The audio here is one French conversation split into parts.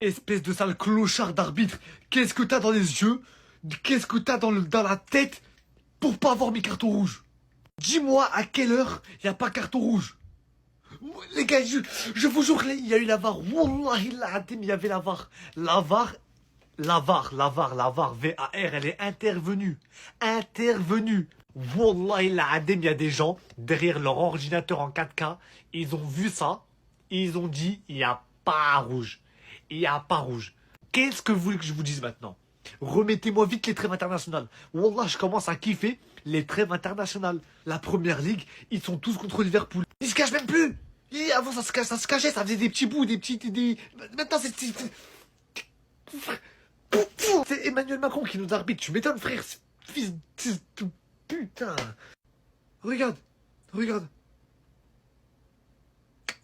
Espèce de sale clochard d'arbitre. Qu'est-ce que t'as dans les yeux? Qu'est-ce que t'as dans la tête pour pas avoir mes cartons rouges? Dis-moi à quelle heure y a pas carton rouge. Les gars, je vous jure, il y a eu la VAR. Wallahi l'adem, il y avait la VAR. La VAR, VAR, elle est intervenue. Intervenue. Wallahi l'adem, il y a des gens derrière leur ordinateur en 4K. Ils ont vu ça. Ils ont dit, il n'y a pas rouge. Il n'y a pas rouge. Qu'est-ce que vous voulez que je vous dise maintenant? Remettez-moi vite les trêves internationales. Wallah, je commence à kiffer les trêves internationales. La première ligue, ils sont tous contre Liverpool. Ils se cachent même plus. Et avant, ça se cachait, ça faisait des petits bouts, Maintenant, c'est Emmanuel Macron qui nous arbitre. Tu m'étonnes, frère. Fils de... Putain. Regarde.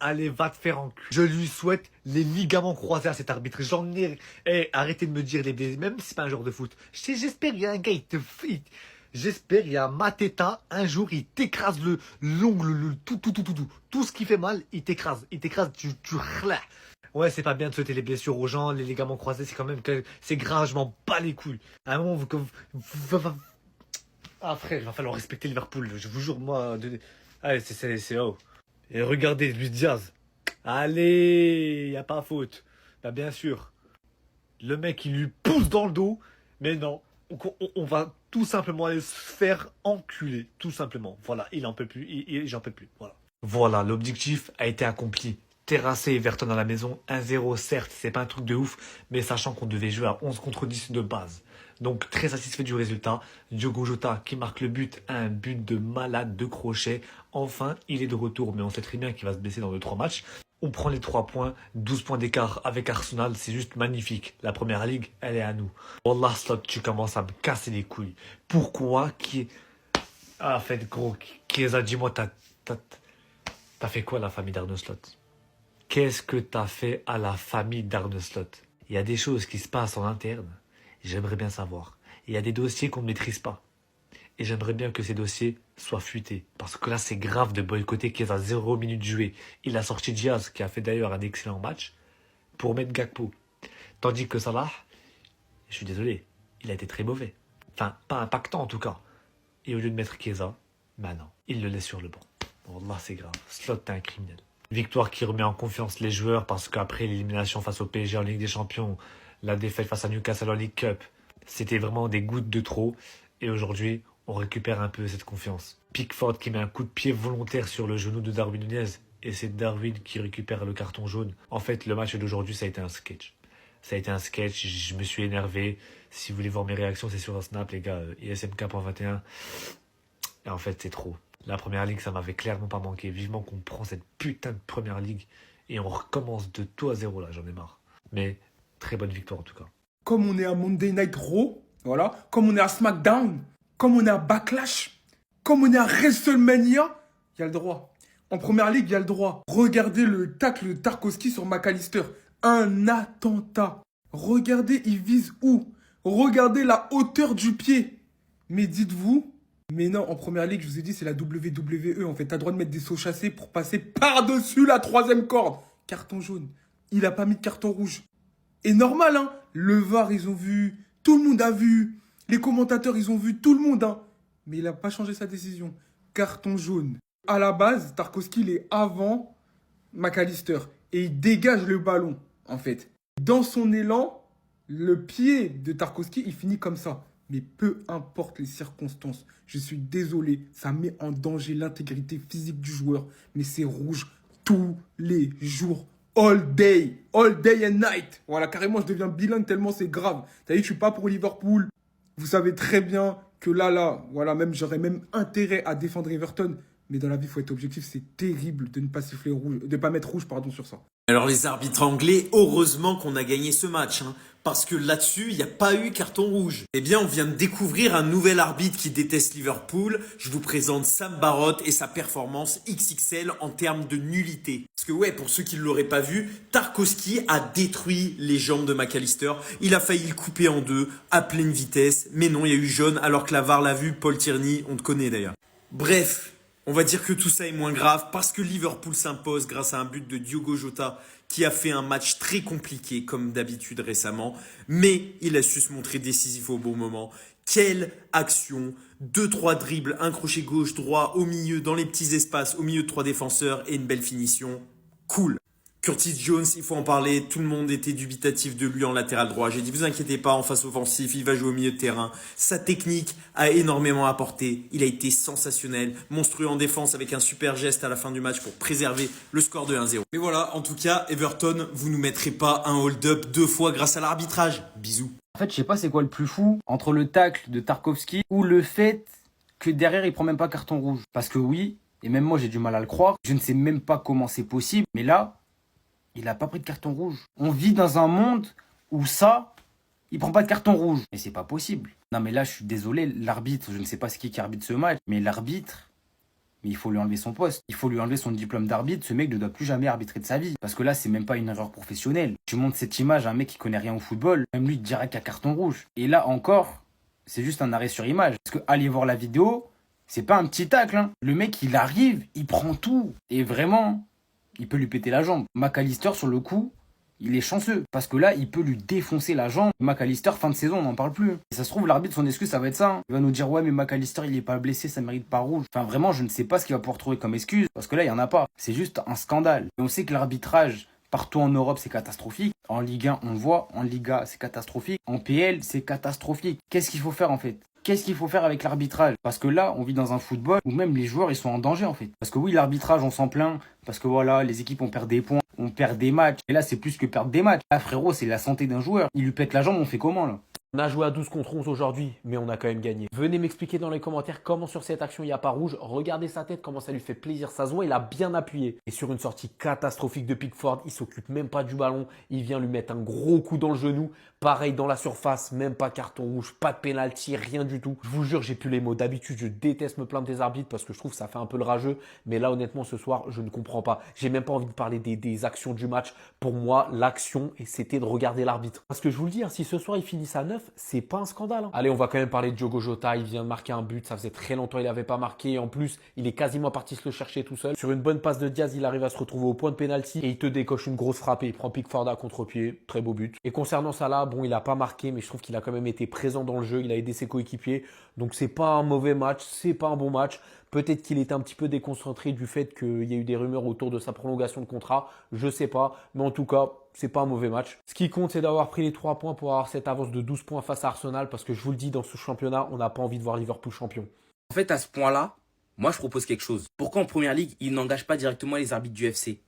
Allez, va te faire en cul. Je lui souhaite les ligaments croisés à cet arbitre. J'en ai... arrêtez de me dire les blessés, même si c'est pas un joueur de foot. J'espère qu'il y a un gars, j'espère qu'il y a un Mateta, un jour, il t'écrase l'ongle, tout ce qui fait mal, il t'écrase, tu relais. Ouais, c'est pas bien de souhaiter les blessures aux gens, les ligaments croisés, c'est quand même, c'est grave, je m'en bats les couilles. À un moment, ah frère, il va falloir respecter Liverpool, je vous jure, moi, allez, c'est oh. Et regardez, Luis Diaz. Allez, y a pas faute. Bah bien sûr. Le mec, il lui pousse dans le dos. Mais non, on va tout simplement aller se faire enculer. Tout simplement. Voilà, il en peut plus. J'en peux plus. Voilà, l'objectif a été accompli. Terrasser Everton à la maison. 1-0, certes, c'est pas un truc de ouf. Mais sachant qu'on devait jouer à 11 contre 10 de base. Donc très satisfait du résultat. Diogo Jota qui marque le but, un but de malade de crochet. Enfin, il est de retour, mais on sait très bien qu'il va se blesser dans 2-3 matchs. On prend les 3 points, 12 points d'écart avec Arsenal, c'est juste magnifique. La première ligue, elle est à nous. Wallah, Slot, tu commences à me casser les couilles. Pourquoi Ah, en fait, gros, Chiesa, dis-moi, t'as fait quoi à la famille d'Arne Slot? Qu'est-ce que t'as fait à la famille d'Arne Slot? Il y a des choses qui se passent en interne. J'aimerais bien savoir. Il y a des dossiers qu'on ne maîtrise pas. Et j'aimerais bien que ces dossiers soient fuités. Parce que là, c'est grave de boycotter qui est à 0 minutes jouées. Il a sorti Diaz, qui a fait d'ailleurs un excellent match, pour mettre Gakpo. Tandis que Salah, je suis désolé, il a été très mauvais. Enfin, pas impactant en tout cas. Et au lieu de mettre Chiesa, bah non, il le laisse sur le banc. Wallah, c'est grave. Slot, t'es un criminel. Victoire qui remet en confiance les joueurs parce qu'après l'élimination face au PSG en Ligue des Champions, la défaite face à Newcastle en League Cup, c'était vraiment des gouttes de trop. Et aujourd'hui, on récupère un peu cette confiance. Pickford qui met un coup de pied volontaire sur le genou de Darwin Nunez. Et c'est Darwin qui récupère le carton jaune. En fait, le match d'aujourd'hui, ça a été un sketch. Ça a été un sketch, je me suis énervé. Si vous voulez voir mes réactions, c'est sur un snap, les gars. ISMK.21. Et en fait, c'est trop. La première ligue, ça m'avait clairement pas manqué. Vivement qu'on prend cette putain de première ligue. Et on recommence de tout à zéro, là. J'en ai marre. Mais très bonne victoire, en tout cas. Comme on est à Monday Night Raw, voilà. Comme on est à SmackDown. Comme on est à Backlash. Comme on est à WrestleMania. Il y a le droit. En première ligue, il y a le droit. Regardez le tacle de Tarkowski sur McAllister. Un attentat. Regardez, il vise où? Regardez la hauteur du pied. Mais dites-vous... Mais non, en première ligue, je vous ai dit, c'est la WWE. En fait, t'as le droit de mettre des sauts chassés pour passer par-dessus la 3e corde. Carton jaune. Il a pas mis de carton rouge. Et normal, hein. Le VAR, ils ont vu. Tout le monde a vu. Les commentateurs, ils ont vu. Tout le monde, hein. Mais il a pas changé sa décision. Carton jaune. À la base, Tarkowski, il est avant McAllister. Et il dégage le ballon, en fait. Dans son élan, le pied de Tarkowski, il finit comme ça. Mais peu importe les circonstances, je suis désolé, ça met en danger l'intégrité physique du joueur. Mais c'est rouge tous les jours, all day and night. Voilà, carrément, je deviens bilingue tellement c'est grave. T'as vu, je suis pas pour Liverpool. Vous savez très bien que voilà, même j'aurais même intérêt à défendre Everton. Mais dans la vie, il faut être objectif. C'est terrible de ne pas siffler rouge, de pas mettre rouge, pardon, sur ça. Alors les arbitres anglais, heureusement qu'on a gagné ce match, hein, parce que là-dessus, il n'y a pas eu carton rouge. Eh bien, on vient de découvrir un nouvel arbitre qui déteste Liverpool. Je vous présente Sam Barrott et sa performance XXL en termes de nullité. Parce que ouais, pour ceux qui ne l'auraient pas vu, Tarkowski a détruit les jambes de McAllister. Il a failli le couper en deux à pleine vitesse. Mais non, il y a eu jaune alors que la VAR l'a vu. Paul Tierney, on te connaît d'ailleurs. Bref. On va dire que tout ça est moins grave parce que Liverpool s'impose grâce à un but de Diogo Jota qui a fait un match très compliqué comme d'habitude récemment, mais il a su se montrer décisif au bon moment. Quelle action! 2-3 dribbles, un crochet gauche-droit au milieu, dans les petits espaces, au milieu de 3 défenseurs et une belle finition. Cool! Curtis Jones, il faut en parler, tout le monde était dubitatif de lui en latéral droit. J'ai dit, vous inquiétez pas, en face offensif, il va jouer au milieu de terrain. Sa technique a énormément apporté. Il a été sensationnel, monstrueux en défense avec un super geste à la fin du match pour préserver le score de 1-0. Mais voilà, en tout cas, Everton, vous nous mettrez pas un hold-up 2 fois grâce à l'arbitrage. Bisous. En fait, je sais pas c'est quoi le plus fou entre le tacle de Tarkowski ou le fait que derrière il prend même pas carton rouge. Parce que oui, et même moi j'ai du mal à le croire, je ne sais même pas comment c'est possible, mais là, il a pas pris de carton rouge. On vit dans un monde où ça, il prend pas de carton rouge. Mais c'est pas possible. Non mais là, je suis désolé, l'arbitre, je ne sais pas c'est qui arbitre ce match, mais l'arbitre, mais il faut lui enlever son poste. Il faut lui enlever son diplôme d'arbitre. Ce mec ne doit plus jamais arbitrer de sa vie. Parce que là, c'est même pas une erreur professionnelle. Tu montres cette image à un mec qui connaît rien au football, même lui direct à carton rouge. Et là encore, c'est juste un arrêt sur image. Parce que allez voir la vidéo, c'est pas un petit tacle. Hein. Le mec, il arrive, il prend tout. Et vraiment, il peut lui péter la jambe. McAllister, sur le coup, il est chanceux. Parce que là, il peut lui défoncer la jambe. McAllister, fin de saison, on n'en parle plus. Et ça se trouve, l'arbitre, son excuse, ça va être ça. Hein. Il va nous dire, ouais, mais McAllister, il est pas blessé, ça mérite pas rouge. Enfin, vraiment, je ne sais pas ce qu'il va pouvoir trouver comme excuse. Parce que là, il y en a pas. C'est juste un scandale. Et on sait que l'arbitrage, partout en Europe, c'est catastrophique. En Ligue 1, on le voit. En Liga, c'est catastrophique. En PL, c'est catastrophique. Qu'est-ce qu'il faut faire, en fait ? Qu'est-ce qu'il faut faire avec l'arbitrage? Parce que là, on vit dans un football où même les joueurs, ils sont en danger en fait. Parce que oui, l'arbitrage, on s'en plaint. Parce que voilà, les équipes, on perd des points, on perd des matchs. Et là, c'est plus que perdre des matchs. Là, frérot, c'est la santé d'un joueur. Il lui pète la jambe, on fait comment là? On a joué à 12 contre 11 aujourd'hui, mais on a quand même gagné. Venez m'expliquer dans les commentaires comment sur cette action il n'y a pas rouge. Regardez sa tête, comment ça lui fait plaisir. Ça se voit, il a bien appuyé. Et sur une sortie catastrophique de Pickford, il s'occupe même pas du ballon. Il vient lui mettre un gros coup dans le genou. Pareil dans la surface, même pas carton rouge, pas de pénalty, rien du tout. Je vous jure, j'ai plus les mots. D'habitude, je déteste me plaindre des arbitres parce que je trouve que ça fait un peu le rageux. Mais là, honnêtement, ce soir, je ne comprends pas. J'ai même pas envie de parler des actions du match. Pour moi, l'action, c'était de regarder l'arbitre. Parce que je vous le dis, hein, si ce soir, ils finissent à 9, c'est pas un scandale. Hein. Allez, on va quand même parler de Diogo Jota. Il vient de marquer un but. Ça faisait très longtemps qu'il n'avait pas marqué. Et en plus, il est quasiment parti se le chercher tout seul. Sur une bonne passe de Diaz, il arrive à se retrouver au point de pénalty et il te décoche une grosse frappe et il prend Pickford à contre-pied. Très beau but. Et concernant Salah, bon, il n'a pas marqué, mais je trouve qu'il a quand même été présent dans le jeu. Il a aidé ses coéquipiers. Donc, c'est pas un mauvais match. C'est pas un bon match. Peut-être qu'il était un petit peu déconcentré du fait qu'il y a eu des rumeurs autour de sa prolongation de contrat. Je sais pas. Mais en tout cas, c'est pas un mauvais match. Ce qui compte, c'est d'avoir pris les 3 points pour avoir cette avance de 12 points face à Arsenal. Parce que je vous le dis, dans ce championnat, on n'a pas envie de voir Liverpool champion. En fait, à ce point-là, moi, je propose quelque chose. Pourquoi en Première Ligue, il n'engage pas directement les arbitres du FC?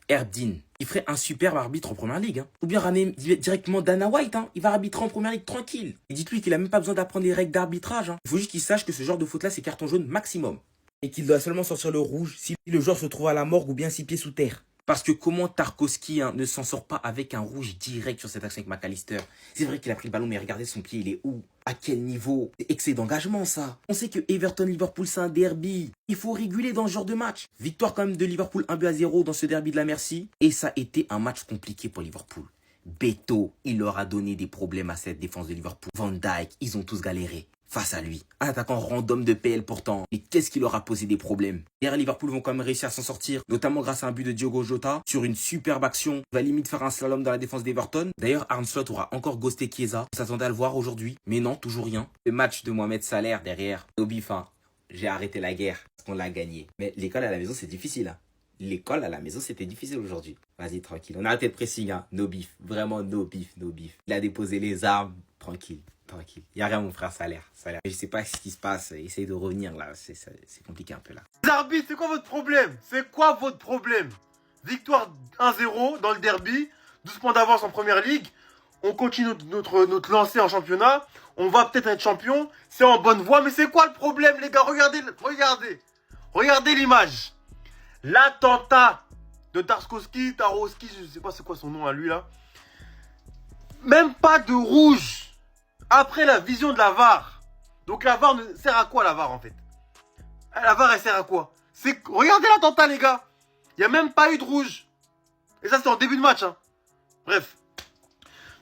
Herb Dean, il ferait un superbe arbitre en Première Ligue. Hein. Ou bien ramener directement Dana White. Hein. Il va arbitrer en Première Ligue tranquille. Et dites-lui qu'il a même pas besoin d'apprendre les règles d'arbitrage. Hein. Il faut juste qu'il sache que ce genre de faute-là, c'est carton jaune maximum. Et qu'il doit seulement sortir le rouge si le joueur se trouve à la morgue ou bien 6 pieds sous terre. Parce que comment Tarkowski ne s'en sort pas avec un rouge direct sur cette action avec McAllister? C'est vrai qu'il a pris le ballon, mais regardez son pied, il est où? À quel niveau? C'est excès d'engagement, ça. On sait que Everton-Liverpool, c'est un derby. Il faut réguler dans ce genre de match. Victoire quand même de Liverpool 1-0 dans ce derby de la Merci. Et ça a été un match compliqué pour Liverpool. Beto, il leur a donné des problèmes à cette défense de Liverpool. Van Dijk, ils ont tous galéré. Face à lui, un attaquant random de PL pourtant. Et qu'est-ce qui leur a posé des problèmes? Derrière, Liverpool vont quand même réussir à s'en sortir, notamment grâce à un but de Diogo Jota sur une superbe action. Il va limite faire un slalom dans la défense d'Everton. D'ailleurs, Arne Slot aura encore ghosté Chiesa. On s'attendait à le voir aujourd'hui, mais non, toujours rien. Le match de Mohamed Salah derrière, no beef, hein. J'ai arrêté la guerre parce qu'on l'a gagné. Mais l'école à la maison, c'est difficile. Hein. L'école à la maison, c'était difficile aujourd'hui. Vas-y, tranquille. On a arrêté le pressing, hein. No beef. Vraiment, no beef, no beef. Il a déposé les armes. Tranquille. Tranquille. Il n'y a rien, mon frère, ça a l'air. Je sais pas ce qui se passe. Essaye de revenir là. C'est compliqué un peu là. Les arbitres, c'est quoi votre problème? C'est quoi votre problème? Victoire 1-0 dans le derby. 12 points d'avance en première ligue. On continue notre lancée en championnat. On va peut-être être champion. C'est en bonne voie. Mais c'est quoi le problème, les gars? Regardez. Regardez l'image. L'attentat de Tarkowski, je sais pas c'est quoi son nom à lui là. Même pas de rouge. Après la vision de la VAR. Donc la VAR sert à quoi, la VAR en fait? La VAR elle sert à quoi? Regardez l'attentat, les gars. Il n'y a même pas eu de rouge. Et ça c'est en début de match, hein. Bref.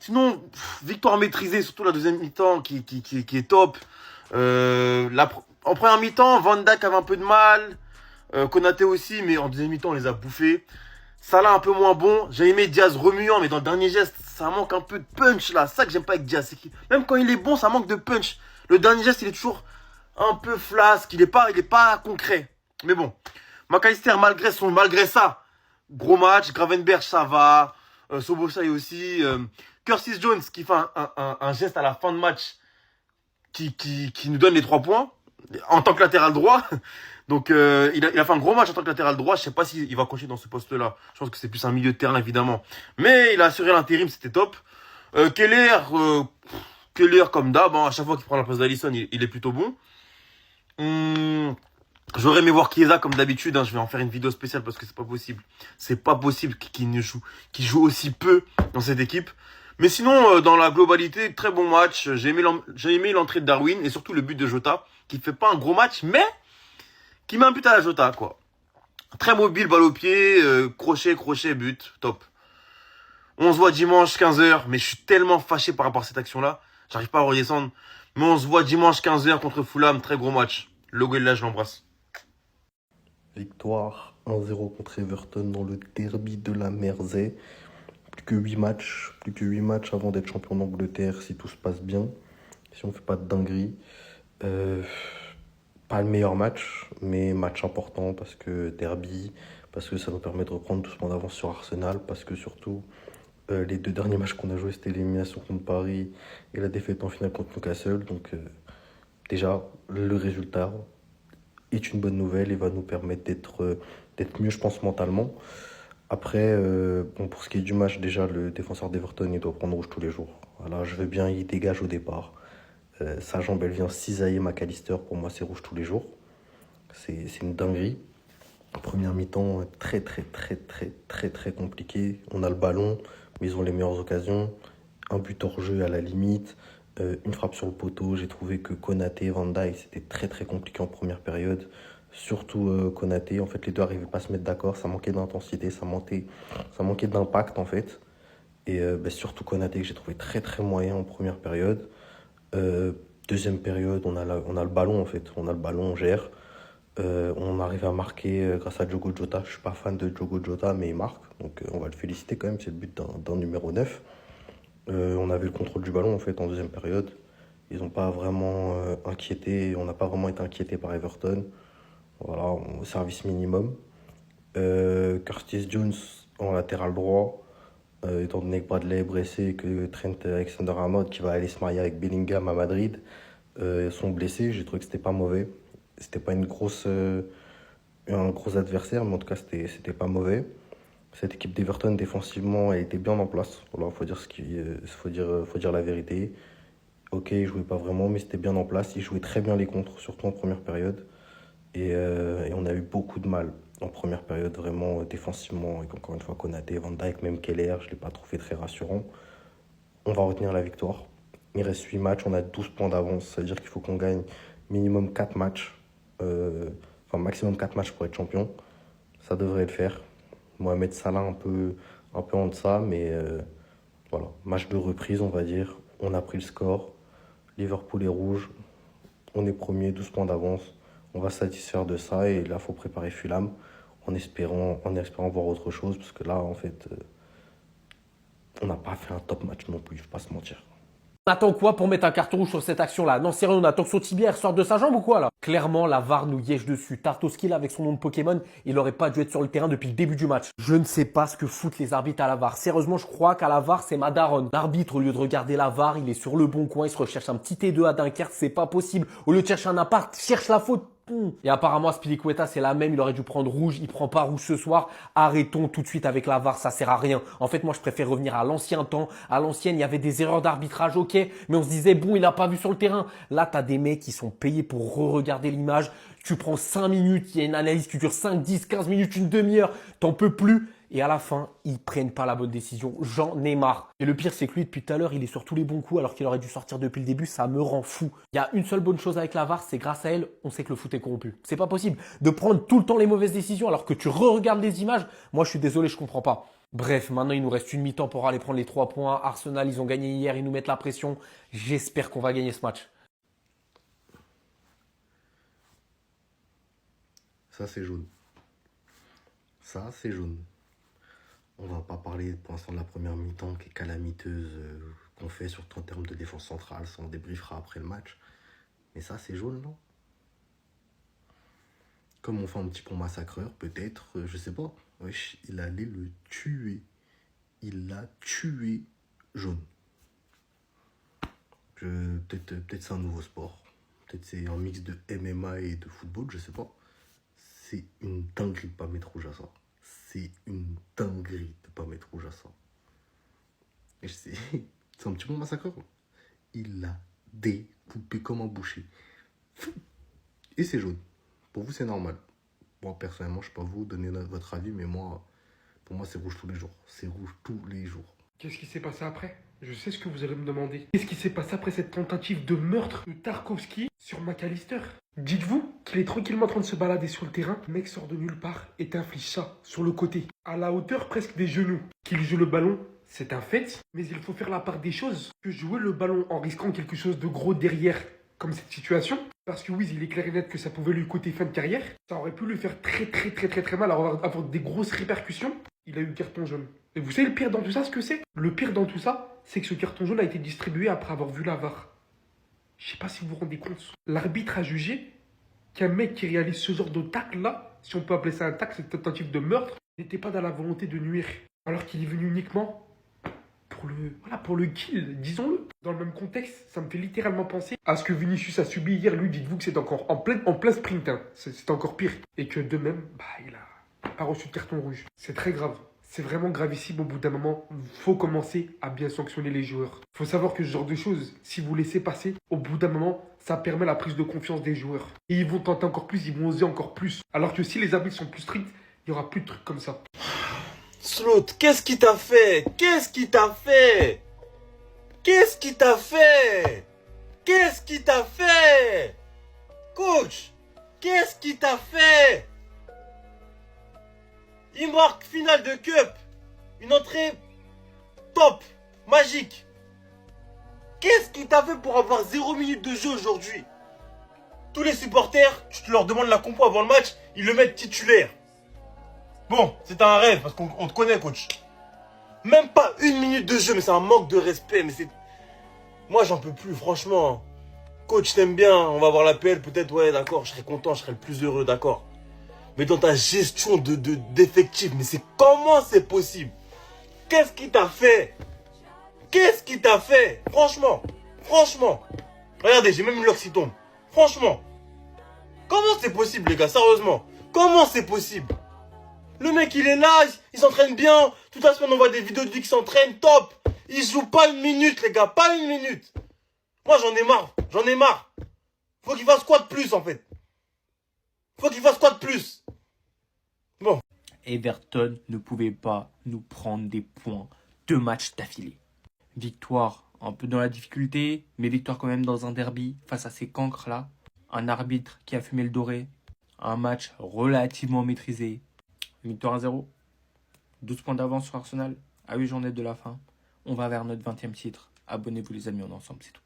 Sinon, victoire maîtrisée, surtout la deuxième mi-temps qui est top. En première mi-temps, Van Dijk avait un peu de mal. Konaté aussi, mais en deuxième mi-temps, on les a bouffés. Salah un peu moins bon. J'ai aimé Diaz remuant, mais dans le dernier geste, ça manque un peu de punch là. C'est ça que j'aime pas avec Diaz. Même quand il est bon, ça manque de punch. Le dernier geste, il est toujours un peu flasque. Il est pas concret. Mais bon. McAllister, malgré ça, gros match. Gravenberch, ça va. Soboslai aussi. Curtis Jones qui fait un geste à la fin de match qui nous donne les 3 points en tant que latéral droit. Donc il a fait un gros match en tant que latéral droit. Je sais pas s'il va continuer dans ce poste-là. Je pense que c'est plus un milieu de terrain évidemment. Mais il a assuré l'intérim, c'était top. Keller comme d'hab, hein, à chaque fois qu'il prend la place d'Alisson, il est plutôt bon. J'aurais aimé voir Chiesa comme d'habitude. Hein, je vais en faire une vidéo spéciale parce que c'est pas possible. C'est pas possible qu'il joue aussi peu dans cette équipe. Mais sinon, dans la globalité, très bon match. J'ai aimé l'entrée de Darwin et surtout le but de Jota, qui fait pas un gros match, mais qui met un but à la Jota, quoi. Très mobile, balle au pied, crochet, but, top. On se voit dimanche 15h, mais je suis tellement fâché par rapport à cette action-là. J'arrive pas à redescendre. Mais on se voit dimanche 15h contre Fulham, très gros match. Logo là, je l'embrasse. Victoire 1-0 contre Everton dans le derby de la Mersey. Plus que 8 matchs avant d'être champion d'Angleterre si tout se passe bien, si on ne fait pas de dinguerie. Pas le meilleur match, mais match important parce que derby, parce que ça nous permet de reprendre doucement d'avance sur Arsenal, parce que surtout les 2 derniers matchs qu'on a joués c'était l'élimination contre Paris et la défaite en finale contre Newcastle. Donc déjà le résultat est une bonne nouvelle et va nous permettre d'être mieux je pense mentalement. Après, pour ce qui est du match, déjà, le défenseur d'Everton, il doit prendre rouge tous les jours. Voilà, je veux bien, il dégage au départ. Sa jambe, elle vient cisailler McAllister. Pour moi, c'est rouge tous les jours. C'est une dinguerie. Première mi-temps, très compliqué. On a le ballon, mais ils ont les meilleures occasions. Un but hors jeu à la limite. Une frappe sur le poteau. J'ai trouvé que Konaté et Van Dijk, c'était très compliqué en première période. Surtout Konaté, en fait les deux n'arrivaient pas à se mettre d'accord, ça manquait d'intensité, ça manquait d'impact en fait. Et surtout Konaté que j'ai trouvé très moyen en première période. Deuxième période, on a le ballon en fait, on a le ballon, on gère. On arrive à marquer grâce à Diogo Jota. Je suis pas fan de Diogo Jota mais il marque, donc on va le féliciter quand même, c'est le but d'un numéro 9. On avait le contrôle du ballon en fait en deuxième période. Ils n'ont pas vraiment inquiété, on n'a pas vraiment été inquiété par Everton. Voilà, au service minimum. Curtis Jones en latéral droit, étant donné que Bradley est blessé et que Trent Alexander-Arnold, qui va aller se marier avec Bellingham à Madrid, sont blessés. J'ai trouvé que c'était pas mauvais. C'était pas un gros adversaire, mais en tout cas, c'était pas mauvais. Cette équipe d'Everton, défensivement, elle était bien en place. Voilà, faut dire la vérité. Ok, ils jouaient pas vraiment, mais c'était bien en place. Ils jouaient très bien les contres, surtout en première période. Et on a eu beaucoup de mal en première période, vraiment défensivement. Avec encore une fois Konaté, Van Dijk, même Keller, je ne l'ai pas trouvé très rassurant. On va retenir la victoire. Il reste 8 matchs, on a 12 points d'avance. Ça veut dire qu'il faut qu'on gagne minimum 4 matchs. Maximum 4 matchs pour être champion. Ça devrait le faire. Mohamed Salah un peu en deçà, mais voilà. Match de reprise, on va dire. On a pris le score. Liverpool est rouge. On est premier, 12 points d'avance. On va se satisfaire de ça et là, il faut préparer Fulham en espérant voir autre chose parce que là, en fait, on n'a pas fait un top match non plus, il ne faut pas se mentir. On attend quoi pour mettre un carton rouge sur cette action-là? Non, sérieux, on attend que son tibia sorte de sa jambe ou quoi là? Clairement, la VAR nous liège dessus. Tartovsky, là, avec son nom de Pokémon, il aurait pas dû être sur le terrain depuis le début du match. Je ne sais pas ce que foutent les arbitres à la VAR. Sérieusement, je crois qu'à la VAR, c'est ma daronne. L'arbitre, au lieu de regarder la VAR, il est sur le bon coin, il se recherche un petit T2 à Dunkerque, c'est pas possible. Au lieu de chercher un impact, cherche la faute. Et apparemment, Azpilicueta, c'est la même. Il aurait dû prendre rouge. Il prend pas rouge ce soir. Arrêtons tout de suite avec la VAR. Ça sert à rien. En fait, moi, je préfère revenir à l'ancien temps. À l'ancienne, il y avait des erreurs d'arbitrage, ok. Mais on se disait, bon, il a pas vu sur le terrain. Là, t'as des mecs qui sont payés pour re-regarder l'image. Tu prends 5 minutes. Il y a une analyse qui dure 5, 10, 15 minutes, une demi-heure. T'en peux plus. Et à la fin, ils prennent pas la bonne décision. J'en ai marre. Et le pire, c'est que lui, depuis tout à l'heure, il est sur tous les bons coups alors qu'il aurait dû sortir depuis le début. Ça me rend fou. Il y a une seule bonne chose avec la VAR, c'est grâce à elle, on sait que le foot est corrompu. C'est pas possible de prendre tout le temps les mauvaises décisions alors que tu re-regardes les images. Moi, je suis désolé, je comprends pas. Bref, maintenant, il nous reste une mi-temps pour aller prendre les 3 points. Arsenal, ils ont gagné hier, ils nous mettent la pression. J'espère qu'on va gagner ce match. Ça, c'est jaune. Ça, c'est jaune. On va pas parler pour l'instant de la première mi-temps qui est calamiteuse qu'on fait surtout en termes de défense centrale. Ça, on débriefera après le match. Mais ça, c'est jaune, non? Comme on fait un petit pont massacreur, peut-être, je sais pas. Wesh, il allait le tuer. Il l'a tué, jaune. Peut-être c'est un nouveau sport. Peut-être c'est un mix de MMA et de football, je sais pas. C'est une dinguerie de pas mettre rouge à ça. C'est une dinguerie de pas mettre rouge à ça. Et c'est un petit pont massacreur. Il l'a découpé comme un boucher. Et c'est jaune. Pour vous, c'est normal. Moi, personnellement, je ne sais pas vous donner votre avis, mais moi, pour moi, c'est rouge tous les jours. C'est rouge tous les jours. Qu'est-ce qui s'est passé après? Je sais ce que vous allez me demander. Qu'est-ce qui s'est passé après cette tentative de meurtre de Tarkowski sur McAllister? Dites-vous qu'il est tranquillement en train de se balader sur le terrain. Le mec sort de nulle part et t'inflige ça sur le côté, à la hauteur presque des genoux. Qu'il joue le ballon, c'est un fait. Mais il faut faire la part des choses. Que jouer le ballon en risquant quelque chose de gros derrière, comme cette situation. Parce que oui, il est clair et net que ça pouvait lui coûter fin de carrière. Ça aurait pu lui faire très mal, avoir des grosses répercussions. Il a eu le carton jaune. Et vous savez le pire dans tout ça, ce que c'est? Le pire dans tout ça, c'est que ce carton jaune a été distribué après avoir vu la VAR. Je sais pas si vous vous rendez compte. L'arbitre a jugé qu'un mec qui réalise ce genre de tacle-là, si on peut appeler ça un tacle, cette tentative de meurtre, n'était pas dans la volonté de nuire. Alors qu'il est venu uniquement pour le kill, disons-le. Dans le même contexte, ça me fait littéralement penser à ce que Vinicius a subi hier. Lui, dites-vous que c'est encore en plein sprint. Hein. C'est encore pire. Et que de même, il a pas reçu de carton rouge. C'est très grave. C'est vraiment gravissime. Au bout d'un moment, il faut commencer à bien sanctionner les joueurs. Il faut savoir que ce genre de choses, si vous laissez passer, au bout d'un moment, ça permet la prise de confiance des joueurs. Et ils vont tenter encore plus, ils vont oser encore plus. Alors que si les arbitres sont plus stricts, il n'y aura plus de trucs comme ça. Slot, qu'est-ce qui t'a fait? Qu'est-ce qui t'a fait? Qu'est-ce qui t'a fait? Qu'est-ce qui t'a fait? Coach, qu'est-ce qui t'a fait? Il marque finale de cup. Une entrée top, magique. Qu'est-ce qui t'a fait pour avoir 0 minute de jeu aujourd'hui? Tous les supporters, tu leur demandes la compo avant le match, ils le mettent titulaire. Bon, c'est un rêve parce qu'on te connaît, coach. Même pas 1 minute de jeu, mais c'est un manque de respect. Mais c'est... Moi, j'en peux plus, franchement. Coach, t'aimes bien, on va voir l'appel, peut-être, ouais, d'accord, je serai content, je serai le plus heureux, d'accord. Mais dans ta gestion d'effectifs, mais comment c'est possible? Qu'est-ce qui t'a fait? Qu'est-ce qui t'a fait? Franchement. Regardez, j'ai même une loque qui tombe. Franchement. Comment c'est possible, les gars, sérieusement? Comment c'est possible? Le mec, il est là, il s'entraîne bien. Toute la semaine, on voit des vidéos de lui qui s'entraîne, top. Il joue pas 1 minute, les gars, pas 1 minute. Moi, j'en ai marre. Faut qu'il fasse quoi de plus, en fait? Faut qu'il fasse quoi de plus? Bon. Everton ne pouvait pas nous prendre des points 2 matchs d'affilée. Victoire un peu dans la difficulté, mais victoire quand même dans un derby face à ces cancres-là. Un arbitre qui a fumé le doré. Un match relativement maîtrisé. Victoire 1-0. 12 points d'avance sur Arsenal. À 8 journées de la fin. On va vers notre 20e titre. Abonnez-vous les amis, on est ensemble, c'est tout.